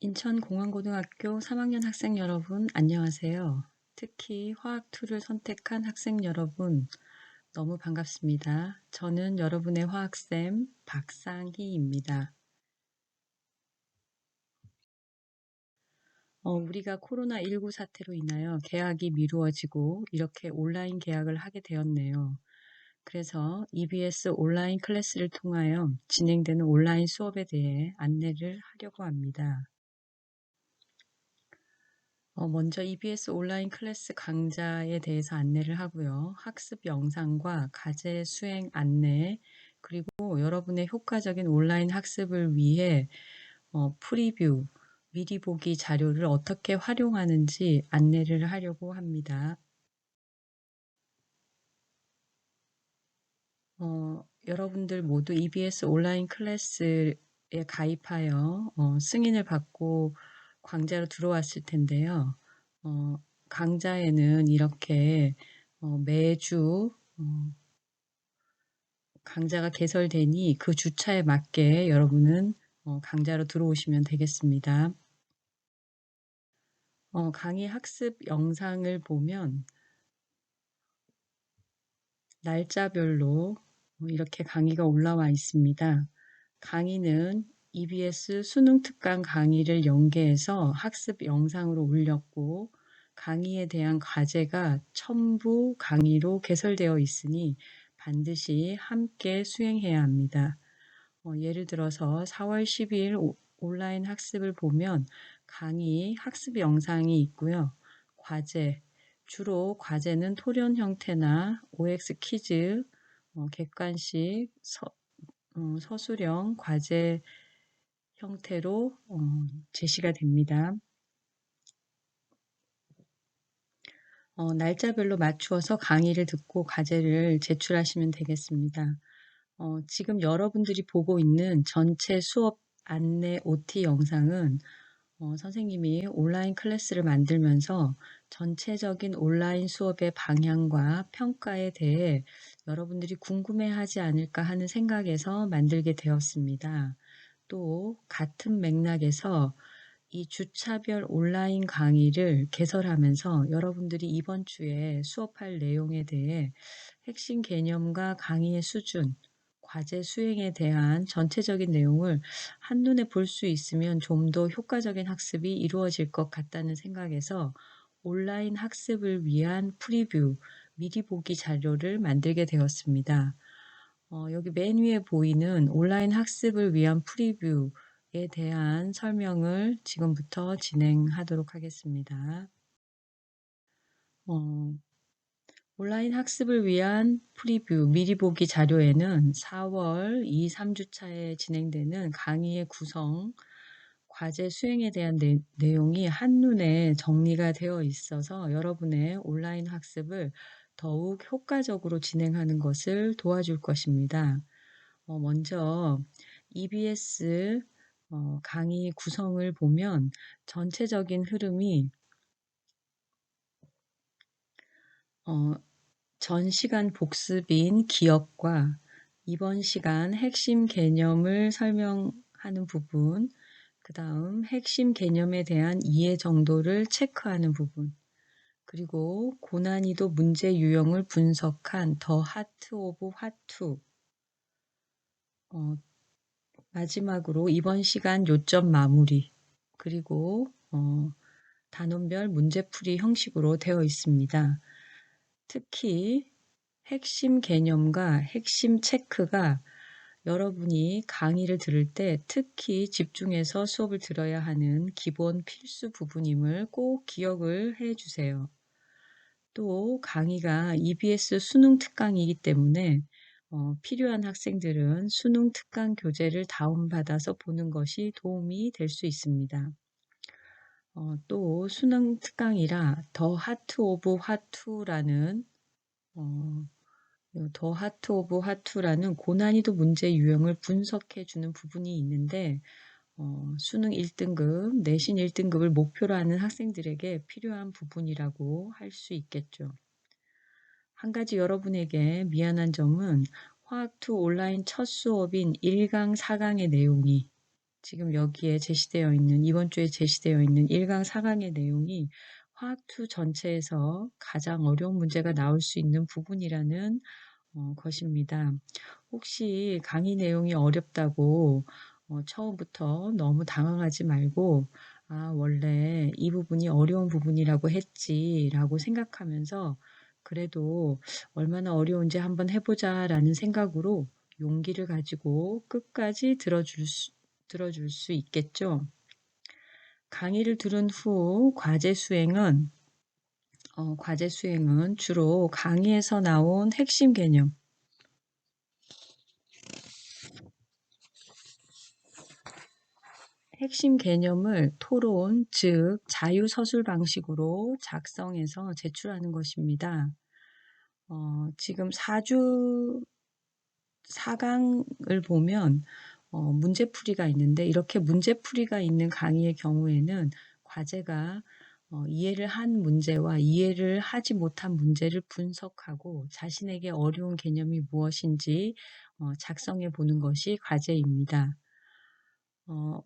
인천공항고등학교 3학년 학생 여러분, 안녕하세요. 특히 화학2를 선택한 학생 여러분, 너무 반갑습니다. 저는 여러분의 화학쌤 박상희입니다. 우리가 코로나19 사태로 인하여 개학이 미루어지고 이렇게 온라인 개학을 하게 되었네요. 그래서 EBS 온라인 클래스를 통하여 진행되는 온라인 수업에 대해 안내를 하려고 합니다. 먼저 EBS 온라인 클래스 강좌에 대해서 안내를 하고요. 학습 영상과 과제 수행 안내, 그리고 여러분의 효과적인 온라인 학습을 위해 프리뷰, 미리 보기 자료를 어떻게 활용하는지 안내를 하려고 합니다. 여러분들 모두 EBS 온라인 클래스에 가입하여 승인을 받고 강좌로 들어왔을 텐데요. 강좌에는 이렇게 매주 강좌가 개설되니 그 주차에 맞게 여러분은 강좌로 들어오시면 되겠습니다. 강의 학습 영상을 보면 날짜별로 이렇게 강의가 올라와 있습니다. 강의는 EBS 수능 특강 강의를 연계해서 학습 영상으로 올렸고 강의에 대한 과제가 첨부 강의로 개설되어 있으니 반드시 함께 수행해야 합니다. 예를 들어서 4월 12일 온라인 학습을 보면 강의 학습 영상이 있고요. 과제, 주로 과제는 토론 형태나 OX 퀴즈, 객관식, 서술형 과제 형태로 제시가 됩니다. 날짜별로 맞추어서 강의를 듣고 과제를 제출하시면 되겠습니다. 지금 여러분들이 보고 있는 전체 수업 안내 OT 영상은 선생님이 온라인 클래스를 만들면서 전체적인 온라인 수업의 방향과 평가에 대해 여러분들이 궁금해하지 않을까 하는 생각에서 만들게 되었습니다. 또 같은 맥락에서 이 주차별 온라인 강의를 개설하면서 여러분들이 이번 주에 수업할 내용에 대해 핵심 개념과 강의의 수준, 과제 수행에 대한 전체적인 내용을 한눈에 볼 수 있으면 좀 더 효과적인 학습이 이루어질 것 같다는 생각에서 온라인 학습을 위한 프리뷰, 미리 보기 자료를 만들게 되었습니다. 여기 맨 위에 보이는 온라인 학습을 위한 프리뷰에 대한 설명을 지금부터 진행하도록 하겠습니다. 온라인 학습을 위한 프리뷰, 미리 보기 자료에는 4월 2, 3주차에 진행되는 강의의 구성, 과제 수행에 대한 내용이 한눈에 정리가 되어 있어서 여러분의 온라인 학습을 더욱 효과적으로 진행하는 것을 도와줄 것입니다. 먼저 EBS 강의 구성을 보면 전체적인 흐름이 전 시간 복습인 기억과 이번 시간 핵심 개념을 설명하는 부분, 그 다음 핵심 개념에 대한 이해 정도를 체크하는 부분, 그리고 고난이도 문제 유형을 분석한 더 하트 오브 화투, 마지막으로 이번 시간 요점 마무리, 그리고 단원별 문제풀이 형식으로 되어 있습니다. 특히 핵심 개념과 핵심 체크가 여러분이 강의를 들을 때 특히 집중해서 수업을 들어야 하는 기본 필수 부분임을 꼭 기억을 해 주세요. 또 강의가 EBS 수능 특강이기 때문에 필요한 학생들은 수능 특강 교재를 다운받아서 보는 것이 도움이 될 수 있습니다. 또 수능 특강이라 더 하트 오브 화투라는 더 하트 오브 화투라는 고난이도 문제 유형을 분석해 주는 부분이 있는데 수능 1등급, 내신 1등급을 목표로 하는 학생들에게 필요한 부분이라고 할 수 있겠죠. 한 가지 여러분에게 미안한 점은 화학2 온라인 첫 수업인 1강, 4강의 내용이 지금 여기에 제시되어 있는, 이번 주에 제시되어 있는 1강, 4강의 내용이 화학2 전체에서 가장 어려운 문제가 나올 수 있는 부분이라는 것입니다. 혹시 강의 내용이 어렵다고 처음부터 너무 당황하지 말고, 원래 이 부분이 어려운 부분이라고 했지라고 생각하면서 그래도 얼마나 어려운지 한번 해보자라는 생각으로 용기를 가지고 끝까지 들어줄 수 있겠죠. 강의를 들은 후 과제 수행은 주로 강의에서 나온 핵심 개념을 토론, 즉 자유서술 방식으로 작성해서 제출하는 것입니다. 지금 4강을 보면 문제풀이가 있는데, 이렇게 문제풀이가 있는 강의의 경우에는 과제가 이해를 한 문제와 이해를 하지 못한 문제를 분석하고 자신에게 어려운 개념이 무엇인지 작성해 보는 것이 과제입니다.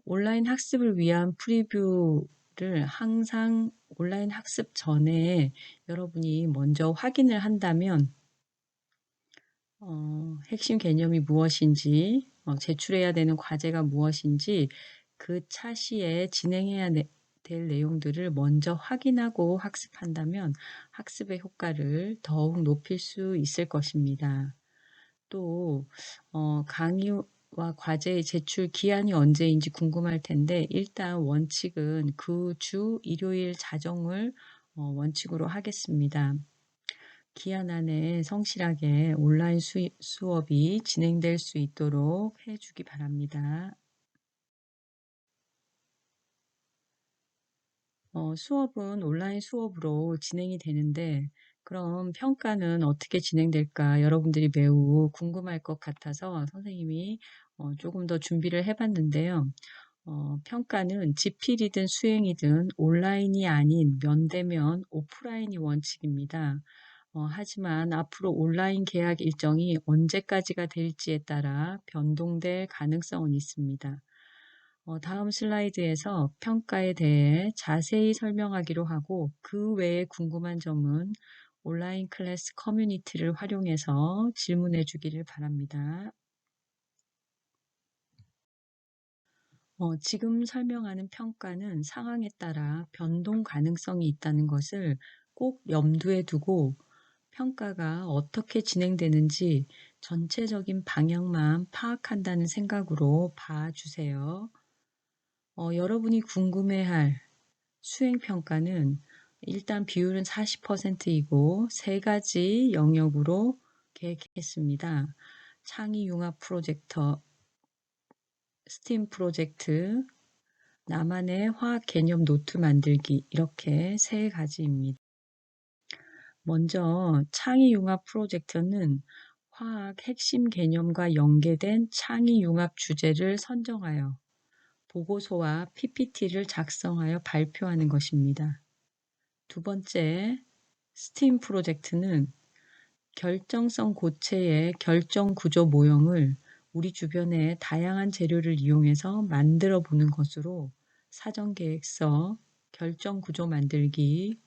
온라인 학습을 위한 프리뷰를 항상 온라인 학습 전에 여러분이 먼저 확인을 한다면 핵심 개념이 무엇인지, 제출해야 되는 과제가 무엇인지 그 차시에 진행해야 될 내용들을 먼저 확인하고 학습한다면 학습의 효과를 더욱 높일 수 있을 것입니다. 또 강의와 과제의 제출 기한이 언제인지 궁금할 텐데, 일단 원칙은 그 주 일요일 자정을 원칙으로 하겠습니다. 기한 안에 성실하게 온라인 수업이 진행될 수 있도록 해주기 바랍니다. 수업은 온라인 수업으로 진행이 되는데, 그럼 평가는 어떻게 진행될까 여러분들이 매우 궁금할 것 같아서 선생님이 조금 더 준비를 해봤는데요. 평가는 지필이든 수행이든 온라인이 아닌 면대면 오프라인이 원칙입니다. 하지만 앞으로 온라인 계약 일정이 언제까지가 될지에 따라 변동될 가능성은 있습니다. 다음 슬라이드에서 평가에 대해 자세히 설명하기로 하고, 그 외에 궁금한 점은 온라인 클래스 커뮤니티를 활용해서 질문해 주기를 바랍니다. 지금 설명하는 평가는 상황에 따라 변동 가능성이 있다는 것을 꼭 염두에 두고 평가가 어떻게 진행되는지 전체적인 방향만 파악한다는 생각으로 봐주세요. 여러분이 궁금해할 수행평가는 일단 비율은 40%이고 세 가지 영역으로 계획했습니다. 창의융합 프로젝터, 스팀 프로젝트, 나만의 화학 개념 노트 만들기, 이렇게 세 가지입니다. 먼저 창의융합 프로젝트는 화학 핵심 개념과 연계된 창의융합 주제를 선정하여 보고서와 PPT를 작성하여 발표하는 것입니다. 두 번째, 스팀 프로젝트는 결정성 고체의 결정 구조 모형을 우리 주변의 다양한 재료를 이용해서 만들어 보는 것으로 사전계획서, 결정 구조 만들기,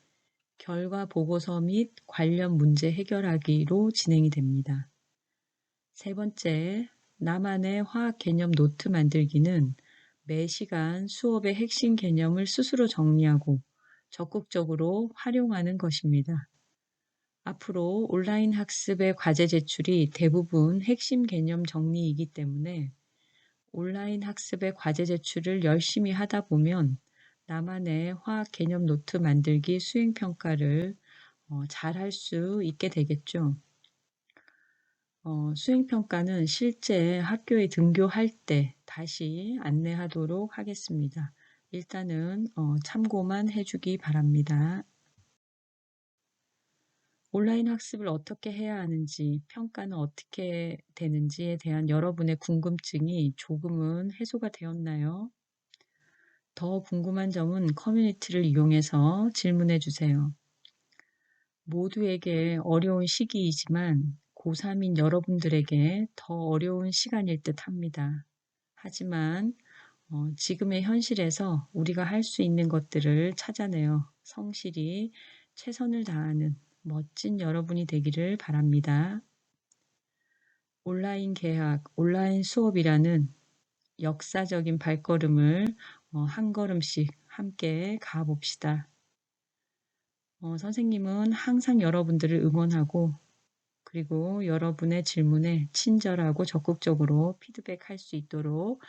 결과 보고서 및 관련 문제 해결하기로 진행이 됩니다. 세 번째, 나만의 화학 개념 노트 만들기는 매 시간 수업의 핵심 개념을 스스로 정리하고 적극적으로 활용하는 것입니다. 앞으로 온라인 학습의 과제 제출이 대부분 핵심 개념 정리이기 때문에 온라인 학습의 과제 제출을 열심히 하다 보면 나만의 화학 개념 노트 만들기 수행평가를 잘 할 수 있게 되겠죠. 수행평가는 실제 학교에 등교할 때 다시 안내하도록 하겠습니다. 일단은 참고만 해주기 바랍니다. 온라인 학습을 어떻게 해야 하는지, 평가는 어떻게 되는지에 대한 여러분의 궁금증이 조금은 해소가 되었나요? 더 궁금한 점은 커뮤니티를 이용해서 질문해 주세요. 모두에게 어려운 시기이지만 고3인 여러분들에게 더 어려운 시간일 듯 합니다. 하지만 지금의 현실에서 우리가 할 수 있는 것들을 찾아내어 성실히 최선을 다하는 멋진 여러분이 되기를 바랍니다. 온라인 개학, 온라인 수업이라는 역사적인 발걸음을 한 걸음씩 함께 가봅시다. 선생님은 항상 여러분들을 응원하고 그리고 여러분의 질문에 친절하고 적극적으로 피드백할 수 있도록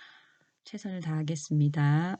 최선을 다하겠습니다.